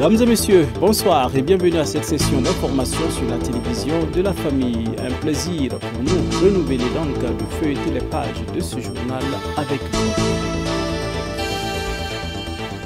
Mesdames et messieurs, bonsoir et bienvenue à cette session d'information sur la télévision de la famille. Un plaisir pour nous de renouveler donc de feuilleter les pages de ce journal avec vous.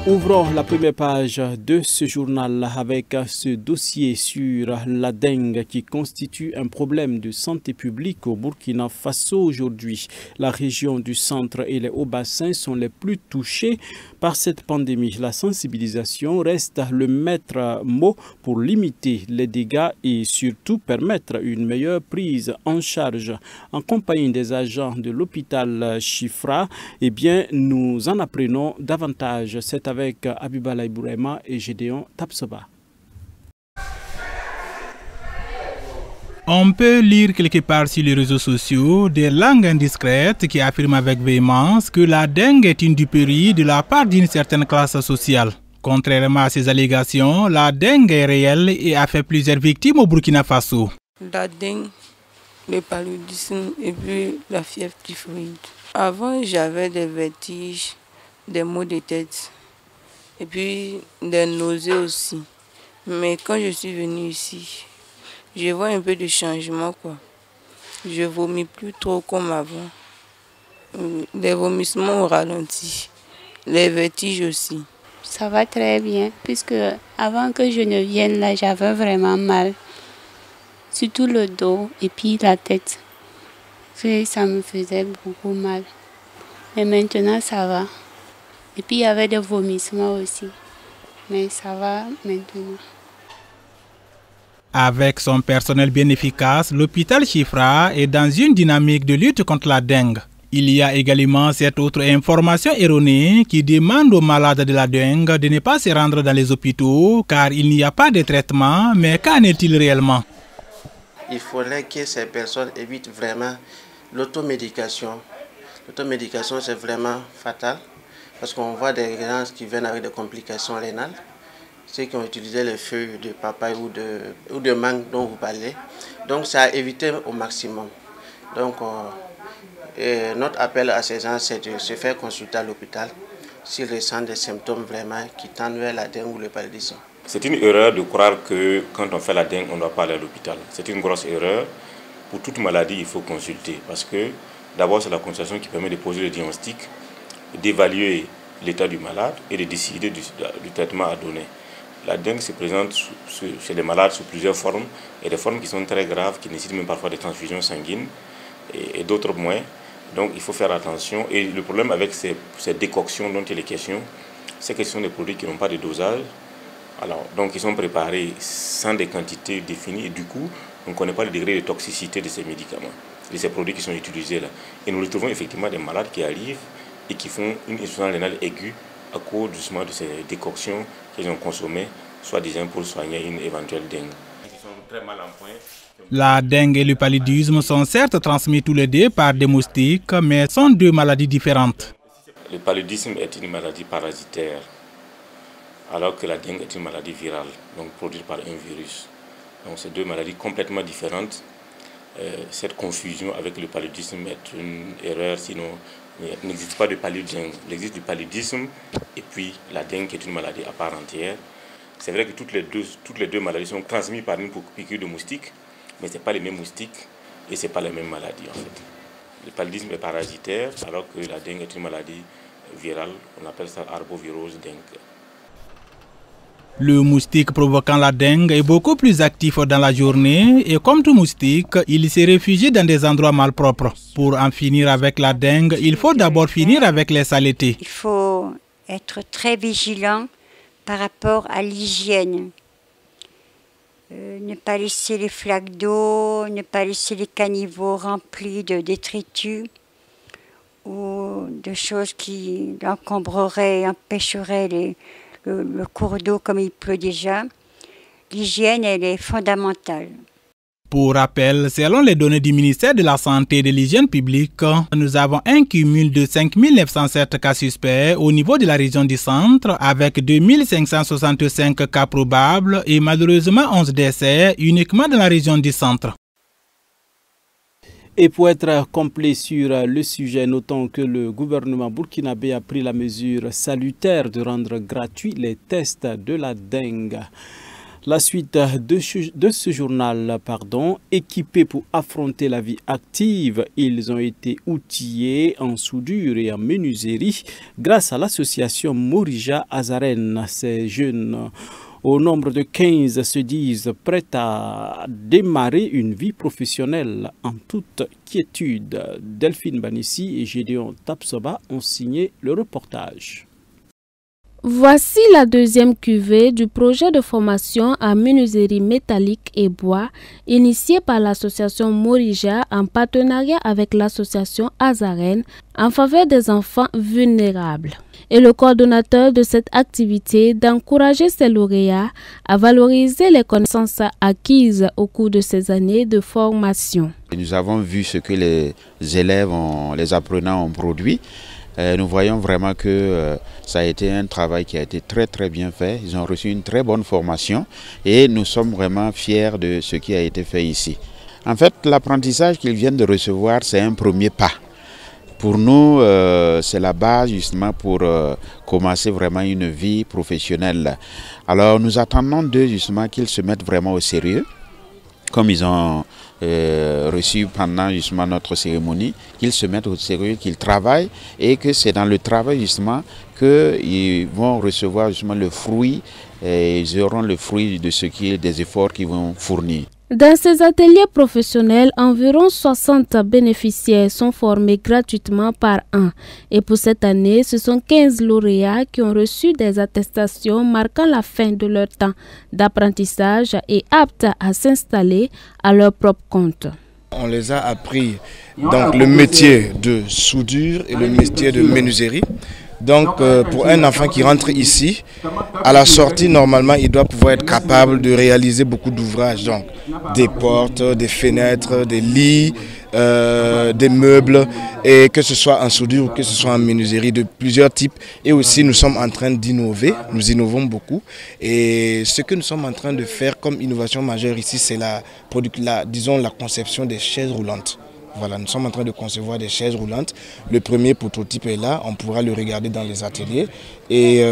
Ouvrons la première page de ce journal avec ce dossier sur la dengue qui constitue un problème de santé publique au Burkina Faso aujourd'hui. La région du centre et les hauts-bassins sont les plus touchés par cette pandémie. La sensibilisation reste le maître mot pour limiter les dégâts et surtout permettre une meilleure prise en charge. En compagnie des agents de l'hôpital Chifra, eh bien, nous en apprenons davantage. C'est avec Abibalaï Bourema et Gédéon Tapsoba. On peut lire quelque part sur les réseaux sociaux des langues indiscrètes qui affirment avec véhémence que la dengue est une duperie de la part d'une certaine classe sociale. Contrairement à ces allégations, la dengue est réelle et a fait plusieurs victimes au Burkina Faso. La dengue, le paludisme et puis la fièvre typhoïde. Avant, j'avais des vertiges, des maux de tête et puis des nausées aussi. Mais quand je suis venue ici, je vois un peu de changement, quoi. Je vomis plus trop comme avant. Les vomissements ont ralenti. Les vertiges aussi. Ça va très bien, puisque avant que je ne vienne là, j'avais vraiment mal. Surtout le dos et puis la tête. Ça me faisait beaucoup mal. Mais maintenant, ça va. Et puis, il y avait des vomissements aussi. Mais ça va maintenant. Avec son personnel bien efficace, l'hôpital Chifra est dans une dynamique de lutte contre la dengue. Il y a également cette autre information erronée qui demande aux malades de la dengue de ne pas se rendre dans les hôpitaux car il n'y a pas de traitement. Mais qu'en est-il réellement? Il faudrait que ces personnes évitent vraiment l'automédication. L'automédication, c'est vraiment fatal parce qu'on voit des gens qui viennent avec des complications rénales. Ceux qui ont utilisé les feuilles de papaye ou de mangue dont vous parlez. Donc, c'est à éviter au maximum. Donc, notre appel à ces gens, c'est de se faire consulter à l'hôpital s'ils ressentent des symptômes vraiment qui tendent vers la dengue ou le paludisme. C'est une erreur de croire que quand on fait la dengue, on ne doit pas aller à l'hôpital. C'est une grosse erreur. Pour toute maladie, il faut consulter. Parce que d'abord, c'est la consultation qui permet de poser le diagnostic, d'évaluer l'état du malade et de décider du traitement à donner. La dengue se présente chez les malades sous plusieurs formes, et des formes qui sont très graves, qui nécessitent même parfois des transfusions sanguines et d'autres moyens. Donc il faut faire attention. Et le problème avec ces décoctions dont il est question, c'est que ce sont des produits qui n'ont pas de dosage. Alors, donc ils sont préparés sans des quantités définies et du coup, on ne connaît pas le degré de toxicité de ces médicaments, de ces produits qui sont utilisés là. Et nous retrouvons effectivement des malades qui arrivent et qui font une insuffisance rénale aiguë à cause justement de ces décoctions qu'ils ont consommées, soi-disant pour soigner une éventuelle dengue. Ils sont très mal en point. La dengue et le paludisme sont certes transmis tous les deux par des moustiques, mais sont deux maladies différentes. Le paludisme est une maladie parasitaire, alors que la dengue est une maladie virale, donc produite par un virus. Donc c'est deux maladies complètement différentes. Cette confusion avec le paludisme est une erreur, sinon il n'existe pas de paludisme. Il existe du paludisme et puis la dengue qui est une maladie à part entière. C'est vrai que toutes les deux maladies sont transmises par une piqûre de moustique, mais ce n'est pas les mêmes moustiques et ce n'est pas la même maladie en fait. Le paludisme est parasitaire alors que la dengue est une maladie virale, on appelle ça arbovirose dengue. Le moustique provoquant la dengue est beaucoup plus actif dans la journée et comme tout moustique, il se réfugie dans des endroits malpropres. Pour en finir avec la dengue, il faut d'abord finir avec les saletés. Il faut être très vigilant par rapport à l'hygiène. Ne pas laisser les flaques d'eau, ne pas laisser les caniveaux remplis de détritus ou de choses qui encombreraient et empêcheraient le cours d'eau comme il pleut déjà. L'hygiène, elle est fondamentale. Pour rappel, selon les données du ministère de la Santé et de l'Hygiène publique, nous avons un cumul de 5 907 cas suspects au niveau de la région du centre, avec 2 565 cas probables et malheureusement 11 décès uniquement dans la région du centre. Et pour être complet sur le sujet, notons que le gouvernement burkinabé a pris la mesure salutaire de rendre gratuits les tests de la dengue. La suite de ce journal, équipés pour affronter la vie active, ils ont été outillés en soudure et en menuiserie grâce à l'association Morija Azaren. Ces jeunes, au nombre de 15, se disent prêts à démarrer une vie professionnelle en toute quiétude. Delphine Banissi et Gédéon Tapsoba ont signé le reportage. Voici la deuxième cuvée du projet de formation en menuiserie métallique et bois initié par l'association Morija en partenariat avec l'association Azaren en faveur des enfants vulnérables. Et le coordonnateur de cette activité d'encourager ses lauréats à valoriser les connaissances acquises au cours de ces années de formation. Nous avons vu ce que les élèves, les apprenants ont produit. Nous voyons vraiment que ça a été un travail qui a été très bien fait. Ils ont reçu une très bonne formation et nous sommes vraiment fiers de ce qui a été fait ici. En fait, l'apprentissage qu'ils viennent de recevoir, c'est un premier pas. Pour nous, c'est la base justement pour commencer vraiment une vie professionnelle. Alors nous attendons d'eux justement qu'ils se mettent vraiment au sérieux, comme ils ont reçu pendant justement notre cérémonie, qu'ils se mettent au sérieux, qu'ils travaillent et que c'est dans le travail justement qu'ils vont recevoir justement le fruit et ils auront le fruit de ce qui est des efforts qu'ils vont fournir. Dans ces ateliers professionnels, environ 60 bénéficiaires sont formés gratuitement par an. Et pour cette année, ce sont 15 lauréats qui ont reçu des attestations marquant la fin de leur temps d'apprentissage et aptes à s'installer à leur propre compte. On les a appris donc, le métier de soudure et le métier de menuiserie. Donc pour un enfant qui rentre ici, à la sortie normalement il doit pouvoir être capable de réaliser beaucoup d'ouvrages. Donc des portes, des fenêtres, des lits, des meubles, et que ce soit en soudure ou que ce soit en menuiserie de plusieurs types. Et aussi nous sommes en train d'innover, nous innovons beaucoup. Et ce que nous sommes en train de faire comme innovation majeure ici, c'est la conception des chaises roulantes. Voilà, nous sommes en train de concevoir des chaises roulantes. Le premier prototype est là, on pourra le regarder dans les ateliers. Et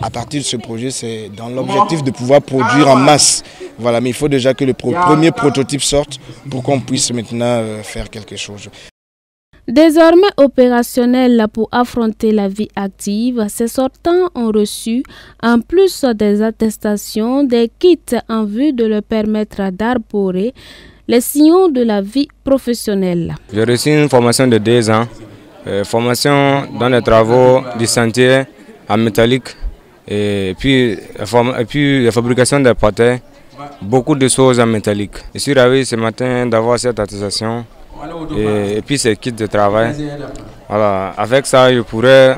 à partir de ce projet, c'est dans l'objectif de pouvoir produire en masse. Voilà, mais il faut déjà que le premier prototype sorte pour qu'on puisse maintenant faire quelque chose. Désormais opérationnels pour affronter la vie active, ces sortants ont reçu, en plus des attestations, des kits en vue de leur permettre d'arborer les sillons de la vie professionnelle. J'ai reçu une formation de 2 ans, formation dans les travaux du chantier en métallique et puis la fabrication des patins, beaucoup de choses en métallique. Je suis ravi ce matin d'avoir cette attestation et puis ces kits de travail. Voilà, avec ça, je pourrais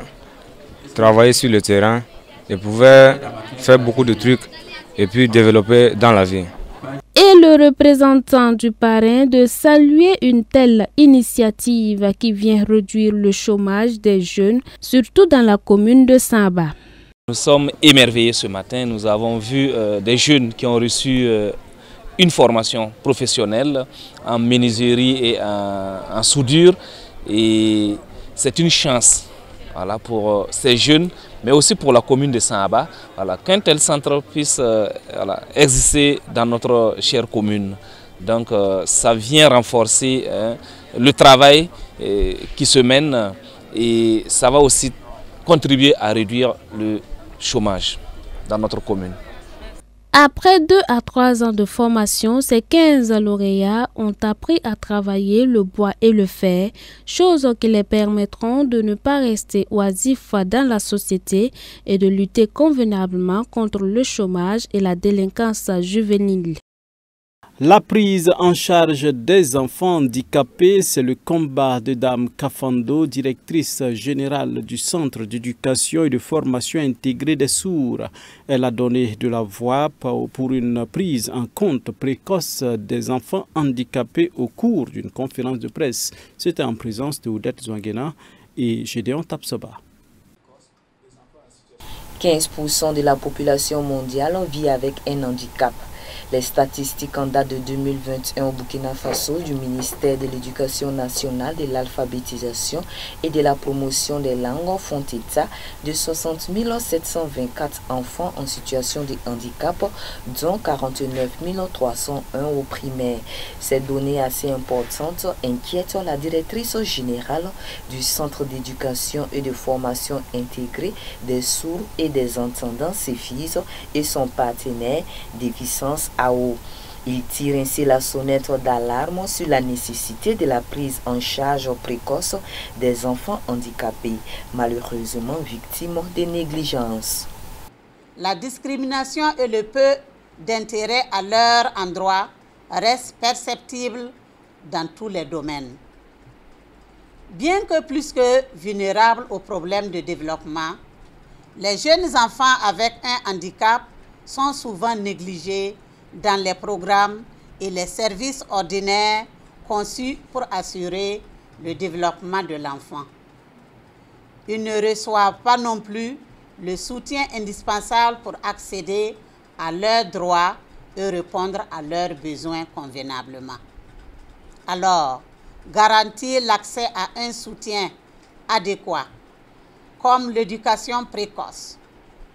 travailler sur le terrain, je pouvais faire beaucoup de trucs et puis développer dans la vie. Et le représentant du parrain de saluer une telle initiative qui vient réduire le chômage des jeunes, surtout dans la commune de Samba. Nous sommes émerveillés ce matin, nous avons vu des jeunes qui ont reçu une formation professionnelle en menuiserie et en soudure. Et c'est une chance pour ces jeunes, mais aussi pour la commune de Samba, qu'un tel centre puisse exister dans notre chère commune. Donc ça vient renforcer le travail qui se mène et ça va aussi contribuer à réduire le chômage dans notre commune. Après 2 à 3 ans de formation, ces 15 lauréats ont appris à travailler le bois et le fer, choses qui les permettront de ne pas rester oisifs dans la société et de lutter convenablement contre le chômage et la délinquance juvénile. La prise en charge des enfants handicapés, c'est le combat de Dame Kafando, directrice générale du Centre d'éducation et de formation intégrée des sourds. Elle a donné de la voix pour une prise en compte précoce des enfants handicapés au cours d'une conférence de presse. C'était en présence de Oudette Zouangena et Gédéon Tapsoba. 15% de la population mondiale vit avec un handicap. Les statistiques en date de 2021 au Burkina Faso du ministère de l'Éducation nationale, de l'alphabétisation et de la promotion des langues font état de 60 724 enfants en situation de handicap, dont 49 301 au primaire. Ces données assez importantes inquiètent la directrice générale du Centre d'éducation et de formation intégrée des sourds et des entendants CEFIS et son partenaire Déficience AO. Il tire ainsi la sonnette d'alarme sur la nécessité de la prise en charge précoce des enfants handicapés, malheureusement victimes de négligence. La discrimination et le peu d'intérêt à leur endroit restent perceptibles dans tous les domaines. Bien que plus que vulnérables aux problèmes de développement, les jeunes enfants avec un handicap sont souvent négligés dans les programmes et les services ordinaires conçus pour assurer le développement de l'enfant. Ils ne reçoivent pas non plus le soutien indispensable pour accéder à leurs droits et répondre à leurs besoins convenablement. Alors, garantir l'accès à un soutien adéquat, comme l'éducation précoce,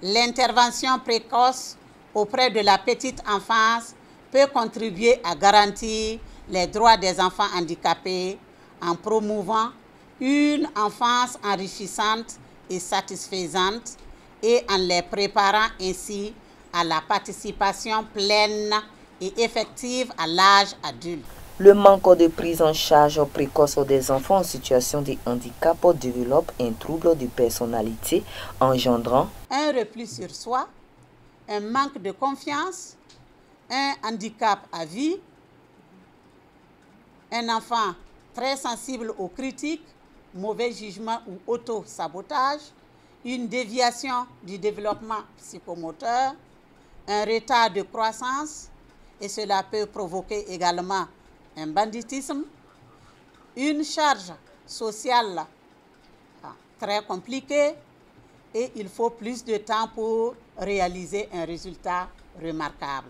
l'intervention précoce auprès de la petite enfance peut contribuer à garantir les droits des enfants handicapés en promouvant une enfance enrichissante et satisfaisante et en les préparant ainsi à la participation pleine et effective à l'âge adulte. Le manque de prise en charge précoce des enfants en situation de handicap développe un trouble de personnalité engendrant un repli sur soi, un manque de confiance, un handicap à vie, un enfant très sensible aux critiques, mauvais jugement ou auto-sabotage, une déviation du développement psychomoteur, un retard de croissance, et cela peut provoquer également un banditisme, une charge sociale très compliquée, et il faut plus de temps pour réaliser un résultat remarquable.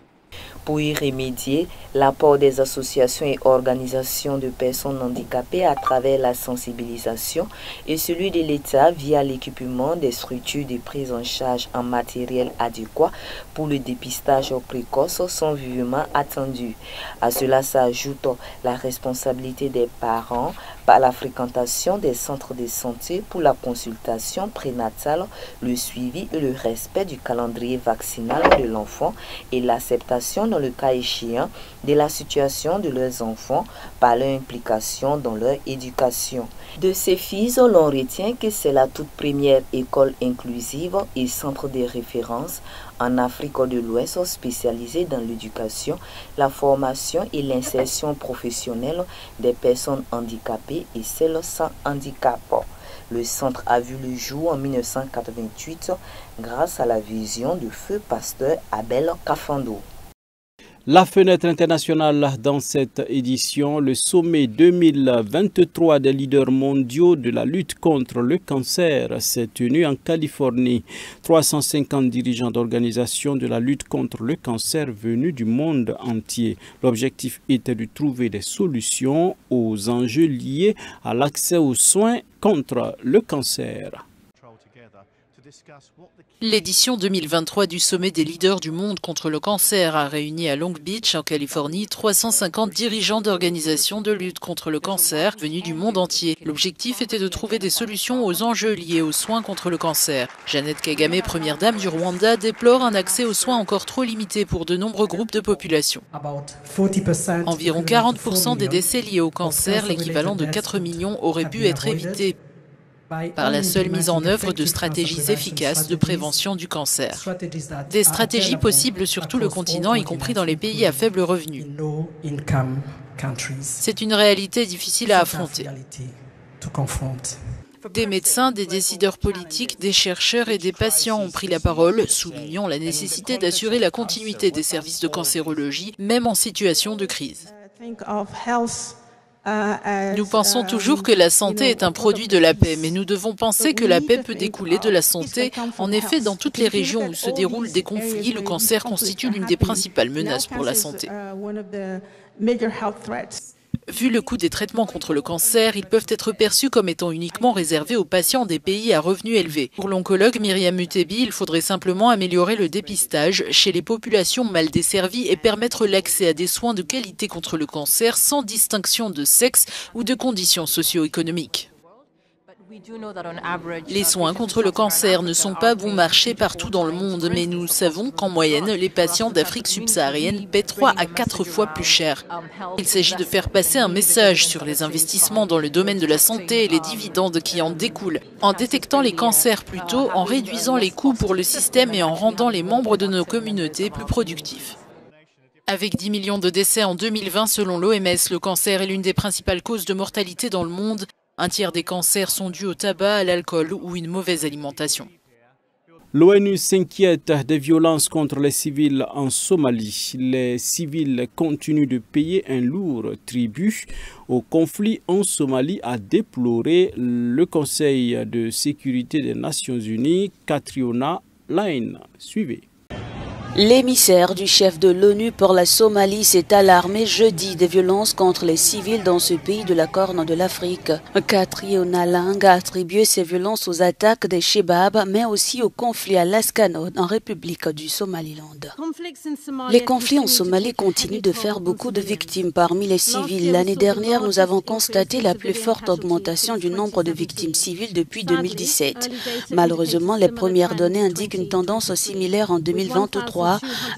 Pour y remédier, l'apport des associations et organisations de personnes handicapées à travers la sensibilisation et celui de l'État via l'équipement des structures de prise en charge en matériel adéquat pour le dépistage précoce sont vivement attendus. À cela s'ajoute la responsabilité des parents par la fréquentation des centres de santé pour la consultation prénatale, le suivi et le respect du calendrier vaccinal de l'enfant et l'acceptation dans le cas échéant de la situation de leurs enfants par leur implication dans leur éducation. De ces fils, l'on retient que c'est la toute première école inclusive et centre de référence en Afrique de l'Ouest spécialisée dans l'éducation, la formation et l'insertion professionnelle des personnes handicapées et celles sans handicap. Le centre a vu le jour en 1988 grâce à la vision du feu pasteur Abel Kafando. La fenêtre internationale dans cette édition, le sommet 2023 des leaders mondiaux de la lutte contre le cancer s'est tenu en Californie. 350 dirigeants d'organisations de la lutte contre le cancer venus du monde entier. L'objectif était de trouver des solutions aux enjeux liés à l'accès aux soins contre le cancer. L'édition 2023 du sommet des leaders du monde contre le cancer a réuni à Long Beach, en Californie, 350 dirigeants d'organisations de lutte contre le cancer venus du monde entier. L'objectif était de trouver des solutions aux enjeux liés aux soins contre le cancer. Jeannette Kagame, première dame du Rwanda, déplore un accès aux soins encore trop limité pour de nombreux groupes de population. Environ 40% des décès liés au cancer, l'équivalent de 4 millions, auraient pu être évités par la seule mise en œuvre de stratégies efficaces de prévention du cancer. Des stratégies possibles sur tout le continent, y compris dans les pays à faible revenu. C'est une réalité difficile à affronter. Des médecins, des décideurs politiques, des chercheurs et des patients ont pris la parole, soulignant la nécessité d'assurer la continuité des services de cancérologie, même en situation de crise. Nous pensons toujours que la santé est un produit de la paix, mais nous devons penser que la paix peut découler de la santé. En effet, dans toutes les régions où se déroulent des conflits, le cancer constitue l'une des principales menaces pour la santé. Vu le coût des traitements contre le cancer, ils peuvent être perçus comme étant uniquement réservés aux patients des pays à revenus élevés. Pour l'oncologue Myriam Mutebi, il faudrait simplement améliorer le dépistage chez les populations mal desservies et permettre l'accès à des soins de qualité contre le cancer sans distinction de sexe ou de conditions socio-économiques. Les soins contre le cancer ne sont pas bon marché partout dans le monde, mais nous savons qu'en moyenne, les patients d'Afrique subsaharienne paient 3 à 4 fois plus cher. Il s'agit de faire passer un message sur les investissements dans le domaine de la santé et les dividendes qui en découlent, en détectant les cancers plus tôt, en réduisant les coûts pour le système et en rendant les membres de nos communautés plus productifs. Avec 10 millions de décès en 2020 selon l'OMS, le cancer est l'une des principales causes de mortalité dans le monde. Un tiers des cancers sont dus au tabac, à l'alcool ou une mauvaise alimentation. L'ONU s'inquiète des violences contre les civils en Somalie. Les civils continuent de payer un lourd tribut au conflit en Somalie, a déploré le Conseil de sécurité des Nations Unies, Catriona Line. Suivez. L'émissaire du chef de l'ONU pour la Somalie s'est alarmé jeudi des violences contre les civils dans ce pays de la Corne de l'Afrique. Catriona Lang a attribué ces violences aux attaques des Shebab, mais aussi au conflit à Lascanoe, en République du Somaliland. Les conflits en Somalie continuent de faire beaucoup de victimes parmi les civils. L'année dernière, nous avons constaté la plus forte augmentation du nombre de victimes civiles depuis 2017. Malheureusement, les premières données indiquent une tendance similaire en 2023.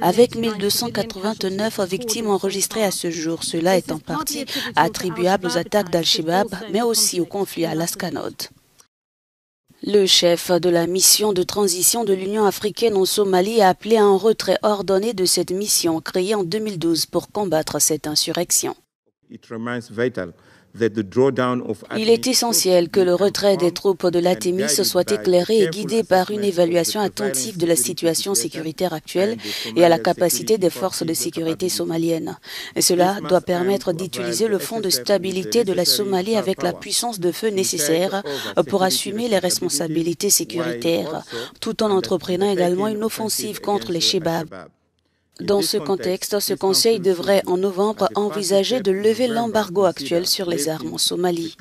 Avec 1289 victimes enregistrées à ce jour. Cela est en partie attribuable aux attaques d'Al-Shabaab, mais aussi au conflit à Lascanoe. Le chef de la mission de transition de l'Union africaine en Somalie a appelé à un retrait ordonné de cette mission créée en 2012 pour combattre cette insurrection. Il est essentiel que le retrait des troupes de l'ATMIS soit éclairé et guidé par une évaluation attentive de la situation sécuritaire actuelle et à la capacité des forces de sécurité somaliennes. Et cela doit permettre d'utiliser le fonds de stabilité de la Somalie avec la puissance de feu nécessaire pour assumer les responsabilités sécuritaires, tout en entreprenant également une offensive contre les Shebab. Dans ce contexte, ce Conseil devrait en novembre envisager de lever l'embargo actuel sur les armes en Somalie.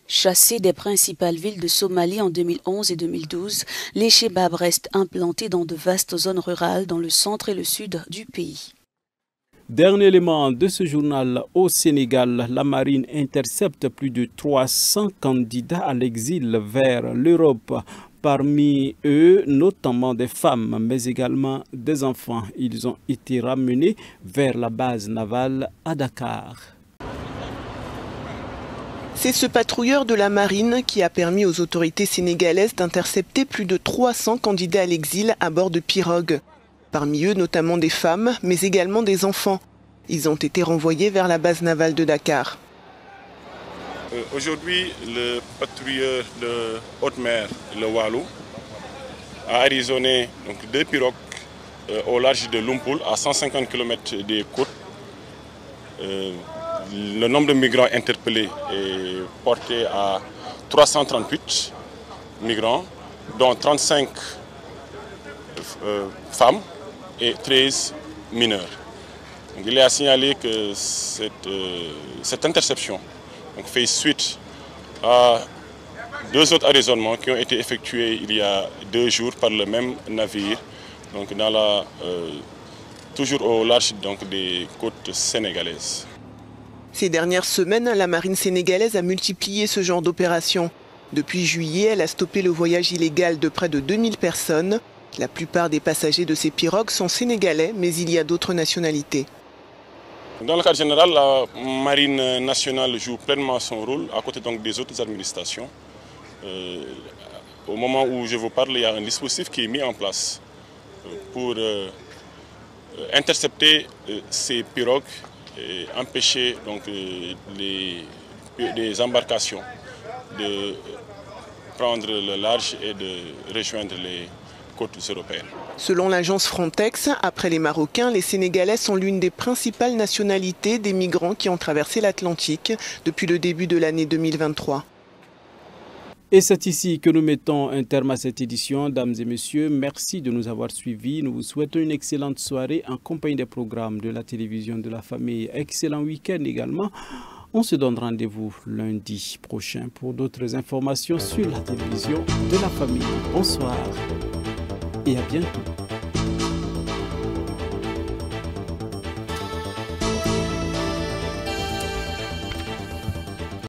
Chassés des principales villes de Somalie en 2011 et 2012, les Shebab restent implantés dans de vastes zones rurales dans le centre et le sud du pays. Dernier élément de ce journal, au Sénégal, la marine intercepte plus de 300 candidats à l'exil vers l'Europe. Parmi eux, notamment des femmes, mais également des enfants. Ils ont été ramenés vers la base navale à Dakar. C'est ce patrouilleur de la marine qui a permis aux autorités sénégalaises d'intercepter plus de 300 candidats à l'exil à bord de pirogues. Parmi eux, notamment des femmes, mais également des enfants. Ils ont été renvoyés vers la base navale de Dakar. Aujourd'hui, le patrouilleur de haute mer, le Walou, a arraisonné donc 2 pirogues au large de Lumpul, à 150 km des côtes. Le nombre de migrants interpellés est porté à 338 migrants, dont 35 femmes et 13 mineurs. Donc, il est à signaler que cette interception fait suite à 2 autres arraisonnements qui ont été effectués il y a 2 jours par le même navire, donc toujours au large des côtes sénégalaises. Ces dernières semaines, la marine sénégalaise a multiplié ce genre d'opérations. Depuis juillet, elle a stoppé le voyage illégal de près de 2000 personnes. La plupart des passagers de ces pirogues sont sénégalais, mais il y a d'autres nationalités. Dans le cadre général, la marine nationale joue pleinement son rôle à côté des autres administrations. Au moment où je vous parle, il y a un dispositif qui est mis en place pour intercepter ces pirogues et empêcher les embarcations de prendre le large et de rejoindre les côtes européennes. Selon l'agence Frontex, après les Marocains, les Sénégalais sont l'une des principales nationalités des migrants qui ont traversé l'Atlantique depuis le début de l'année 2023. Et c'est ici que nous mettons un terme à cette édition. Dames et messieurs, merci de nous avoir suivis. Nous vous souhaitons une excellente soirée en compagnie des programmes de la télévision de la famille. Excellent week-end également. On se donne rendez-vous lundi prochain pour d'autres informations sur la télévision de la famille. Bonsoir et à bientôt.